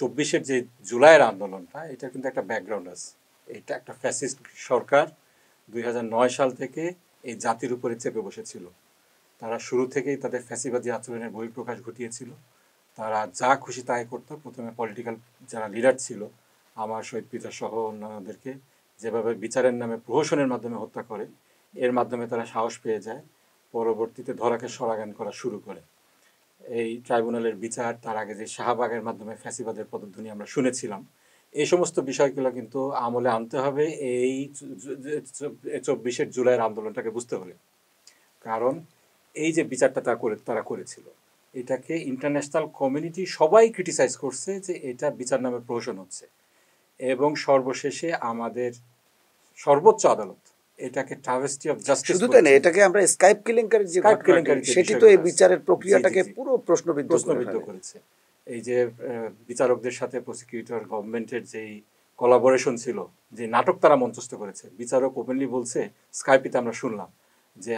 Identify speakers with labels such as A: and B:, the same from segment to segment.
A: 24-এর যে জুলাইয়ের আন্দোলনটা, এটা কিন্তু একটা ব্যাকগ্রাউন্ড আছে। এটা একটা ফ্যাসিস্ট সরকার 2009 সাল থেকে এই জাতির উপরে চেপে বসেছিল। তারা শুরু থেকেই তাদের ফ্যাসিবাদী আচরণের বহিঃপ্রকাশ ঘটিয়েছিল। তারা যা খুশি তাই করতো। প্রথমে পলিটিক্যাল যারা লিডার ছিল, আমার শহীদ পিতা সহ অন্যান্যদেরকে যেভাবে বিচারের নামে প্রহসনের মাধ্যমে হত্যা করে, এর মাধ্যমে তারা সাহস পেয়ে যায়। পরবর্তীতে ধরাকে সরাগান করা শুরু করে। এই ট্রাইব্যুনালের বিচার, তার আগে যে শাহবাগের মাধ্যমে ফ্যাসিবাদের পদধ্বনি আমরা শুনেছিলাম, এই সমস্ত বিষয়গুলো কিন্তু আমলে আনতে হবে এই 24-এর জুলাইয়ের আন্দোলনটাকে বুঝতে হলে। কারণ এই যে বিচারটা তারা করেছিল, এটাকে ইন্টারন্যাশনাল কমিউনিটি সবাই ক্রিটিসাইজ করছে যে এটা বিচার নামে প্রহসন হচ্ছে। এবং সর্বশেষে আমাদের সর্বোচ্চ আদালত এটাকে ট্রাভেস্টি অফ জাস্টিস,
B: শুধু তাই না, এটাকে আমরা স্কাইপ কেলেঙ্কারির যে ঘটনাটি, সেটি তো এই বিচারের প্রক্রিয়াটাকে পুরো প্রশ্নবিদ্ধ
A: করেছে। এই যে বিচারকদের সাথে প্রসিকিউটর গভর্নমেন্টের যেই কোলাবোরেশন ছিল, যে নাটক তারা মঞ্চস্থ করেছে, বিচারক ওপেনলি বলছে, স্কাইপিতে আমরা শুনলাম যে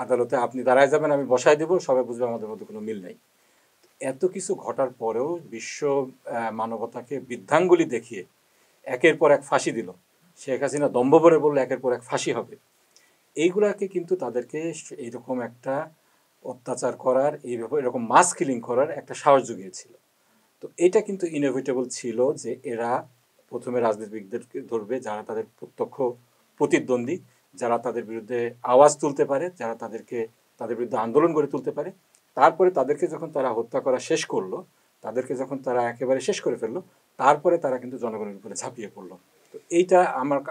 A: আদালতে আপনি দাঁড়ায় যাবেন, আমি বসায় দেবো, সবাই বুঝবে আমাদের মধ্যে কোনো মিল নেই। এত কিছু ঘটার পরেও বিশ্ব মানবতাকে বৃদ্ধাঙ্গুলি দেখিয়ে একের পর এক ফাঁসি দিল। শেখ হাসিনা দম্ভ ভরে বললো একের পর এক ফাঁসি হবে। এইগুলাকে কিন্তু তাদেরকে এইরকম একটা অত্যাচার করার, এইভাবে এরকম মাস কিলিং করার একটা সাহস জুগিয়েছিল। তো এটা কিন্তু ইনএভিটেবল ছিল যে এরা প্রথমে রাজনীতিবিদদেরকে ধরবে, যারা তাদের প্রত্যক্ষ প্রতিদ্বন্দ্বী, যারা তাদের বিরুদ্ধে আওয়াজ তুলতে পারে, যারা তাদের বিরুদ্ধে আন্দোলন গড়ে তুলতে পারে। তারপরে তাদেরকে যখন তারা হত্যা করা শেষ করলো, তাদেরকে যখন তারা একেবারে শেষ করে ফেললো, তারপরে তারা কিন্তু জনগণের উপরে ঝাঁপিয়ে পড়লো। তো এইটা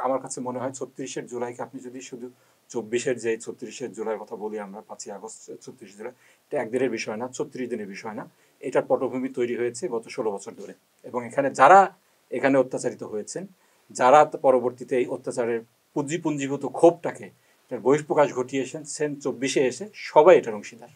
A: আমার কাছে মনে হয় 36-এর জুলাইকে আপনি যদি শুধু 24-এর যে 36-এর জুলাইয়ের কথা বলি আমরা, 5ই আগস্ট 36 জুলাই, এটা একদিনের বিষয় না, 36 দিনের বিষয় না। এটার পটভূমি তৈরি হয়েছে গত 16 বছর ধরে। এবং এখানে অত্যাচারিত হয়েছেন, যারা পরবর্তীতে এই অত্যাচারের পুঞ্জীভূত ক্ষোভটাকে, এটার বহিঃপ্রকাশ ঘটিয়েছেন 24-এ এসে, সবাই এটার অংশীদার।